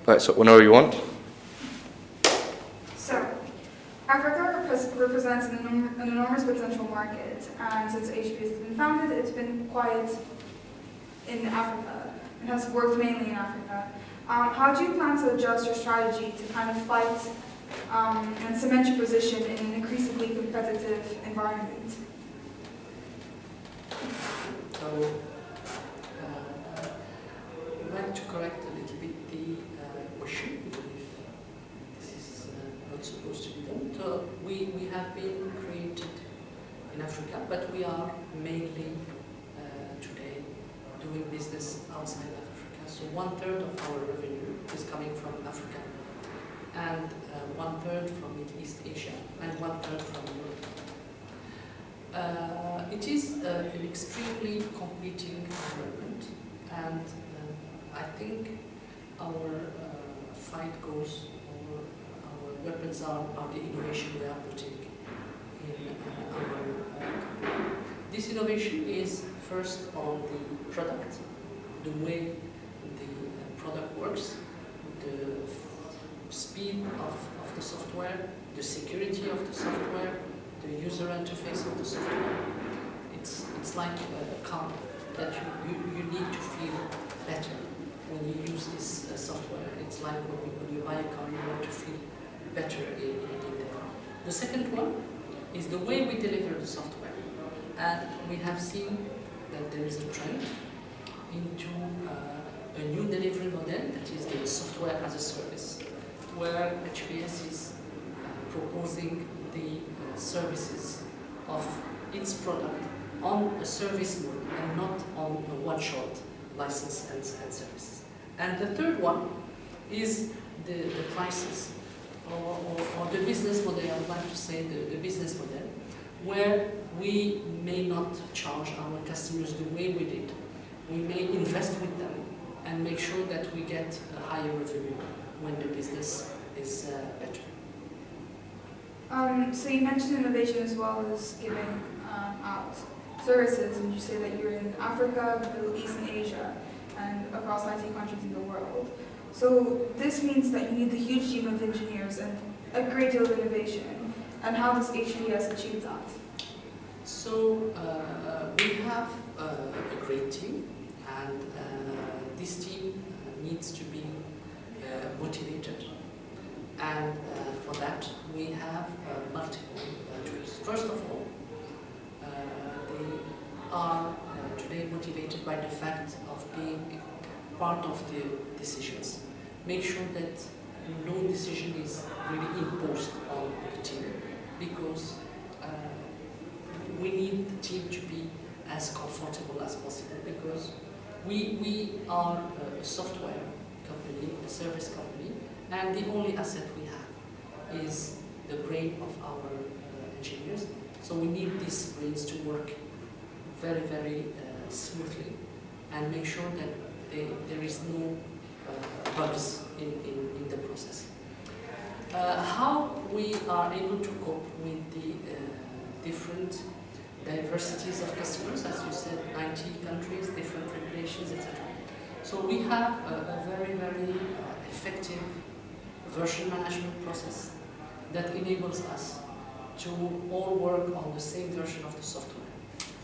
Right, so whenever you want. So, Africa represents an enormous potential market, and since HBS has been founded, it's been quiet in Africa and has worked mainly in Africa. How do you plan to adjust your strategy to kind of fight and cement your position in an increasingly competitive environment? So, I'd like to correct a little bit the question, because this is not supposed to be done. So we have been created in Africa, but we are mainly today doing business outside of Africa. So 1/3 of our revenue is coming from Africa, and 1/3 from Middle East Asia, and 1/3 from Europe. It is an extremely competing environment, and I think our fight goes, or our weapons are the innovation we are putting in our company. This innovation is first on the product, the way the product works, the speed of the software, the security of the software, the user interface of the software. It's like a car that you need to feel better when you use this software. It's like when you buy a car, you want to feel better in the car. The second one is the way we deliver the software. And we have seen that there is a trend into a new delivery model, that is the software as a service, where HBS is proposing the services of its product on a service mode and not on a one-shot license and services. And the third one is the prices, or the business model. I would like to say the business model, where we may not charge our customers the way we did. We may invest with them and make sure that we get a higher revenue when the business is better. So you mentioned innovation as well as giving out services, and you say that you're in Africa, the Middle East, and Asia, and across 19 countries in the world. So this means that you need a huge team of engineers and a great deal of innovation. And how does HBS achieve that? So we have a great team, and this team needs to be motivated. And for that, we have multiple tools. First of all, they are today motivated by the fact of being part of the decisions. Make sure that no decision is really imposed on the team, because we need the team to be as comfortable as possible, because we are a software company, a service company, and the only asset we have is the brain of our engineers. So we need these brains to work very, very smoothly, and make sure that there is no bugs in the process. How we are able to cope with the different diversities of customers, as you said, 90 countries, different regulations, etc. So we have a very, very effective version management process that enables us to all work on the same version of the software,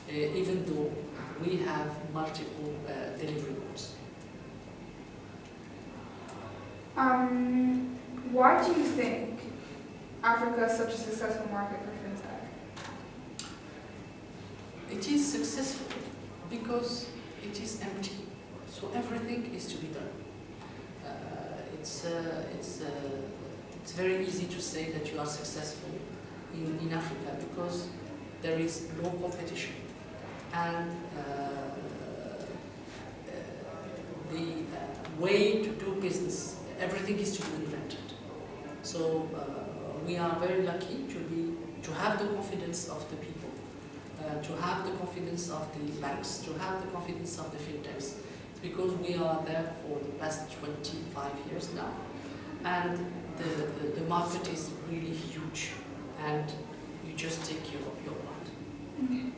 even though we have multiple delivery modes. Why do you think Africa is such a successful market for fintech? It is successful because it is empty, so everything is to be done. It's very easy to say that you are successful in Africa because there is no competition, and the way to do business, everything is to be invented. So we are very lucky to have the confidence of the people, to have the confidence of the banks, to have the confidence of the fintechs, because we are there for the past 25 years now, and the market is really huge, and you just take your part. Okay.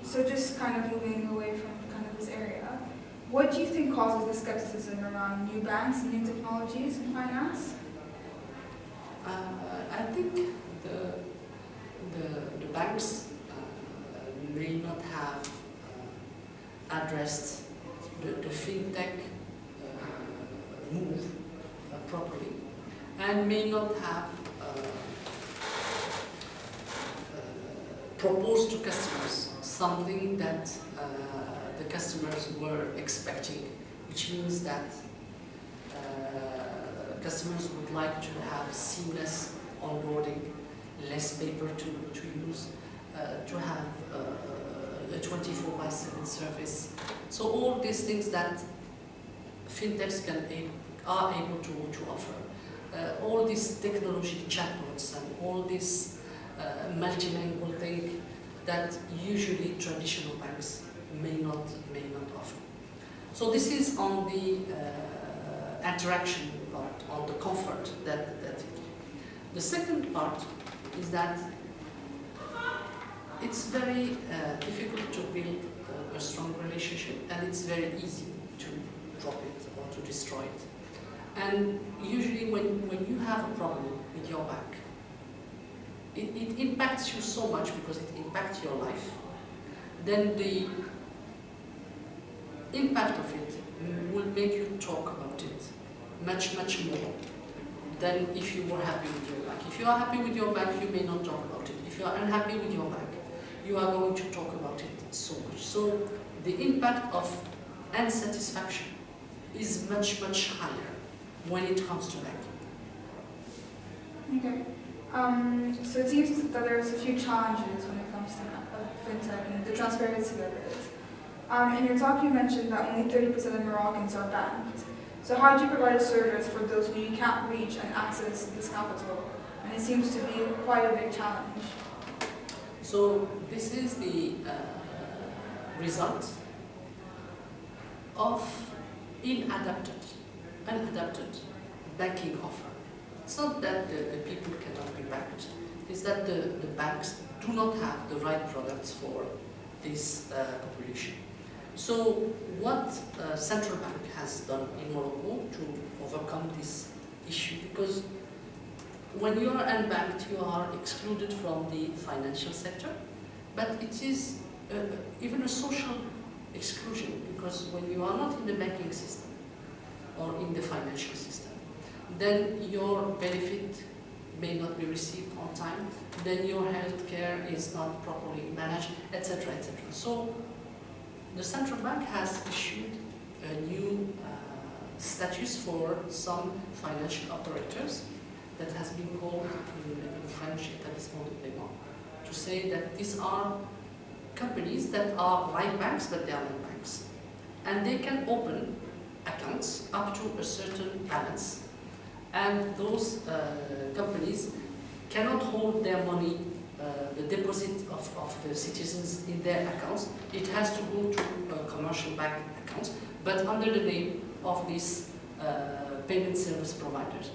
So just kind of moving away from kind of this area, What do you think causes the skepticism around new banks and new technologies in finance? I think the banks may not have addressed the fintech move properly, and may not have proposed to customers something that the customers were expecting, which means that customers would like to have seamless onboarding, less paper to use, to have a 24/7 service. So all these things that fintechs are able to offer. All these technology chatbots and all this multilingual thing that usually traditional banks may not offer. So this is on the interaction part, on the comfort that the second part is that it's very difficult to build a strong relationship, and it's very easy to drop it or to destroy it. And usually when you have a problem with your bank, it impacts you so much because it impacts your life. Then the impact of it will make you talk about it much more than if you were happy with your bank. If you are happy with your bank, you may not talk about it. If you are unhappy with your bank, you are going to talk about it so much. So the impact of unsatisfaction is much higher when it comes to banking. Okay. So it seems that there's a few challenges when it comes to fintech and the transparency of it. In your talk, you mentioned that only 30% of Moroccans are banked. So how do you provide a service for those who you can't reach and access this capital? And it seems to be quite a big challenge. So this is the result of unadapted banking offer. It's not that the people cannot be banked, it's that the banks do not have the right products for this population. So what central bank has done in Morocco to overcome this issue, because when you are unbanked, you are excluded from the financial sector, but it is even a social exclusion, because when you are not in the banking system or in the financial system, then your benefit may not be received on time, then your health care is not properly managed, etc., etc. So the central bank has issued a new status for some financial operators that has been called in French Abdeslam Alaoui, to say that these are companies that are like banks, but they are not banks. And they can open accounts up to a certain balance, and those companies cannot hold their money, the deposit of the citizens in their accounts. It has to go to commercial bank accounts, but under the name of these payment service providers.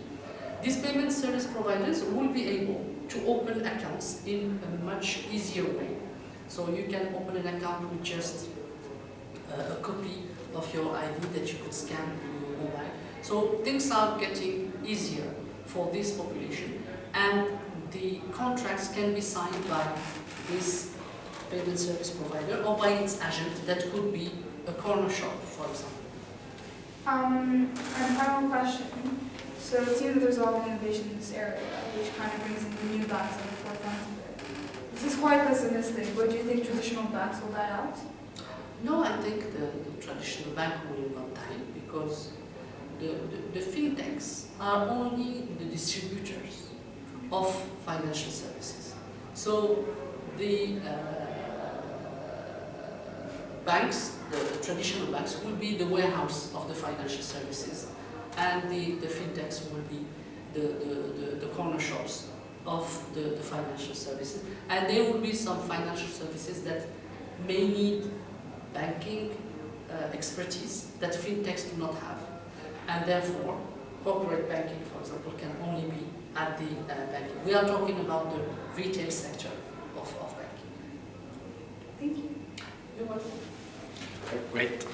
These payment service providers will be able to open accounts in a much easier way. So you can open an account with just a copy of your ID that you could scan on your mobile. So things are getting easier for this population, and the contracts can be signed by this payment service provider or by its agent. That could be a corner shop, for example. And final question. So it seems that there's a lot of innovation in this area, which kind of brings in the new banks at the forefront of it. This is quite pessimistic, but do you think traditional banks will die out? No, I think the traditional bank will not die, because the fintechs are only the distributors of financial services. So the banks, the traditional banks, will be the warehouse of the financial services, and the fintechs will be the corner shops of the financial services. And there will be some financial services that may need banking expertise that fintechs do not have. And therefore, corporate banking, for example, can only be at the banking. We are talking about the retail sector of banking. Thank you. You're welcome. Great.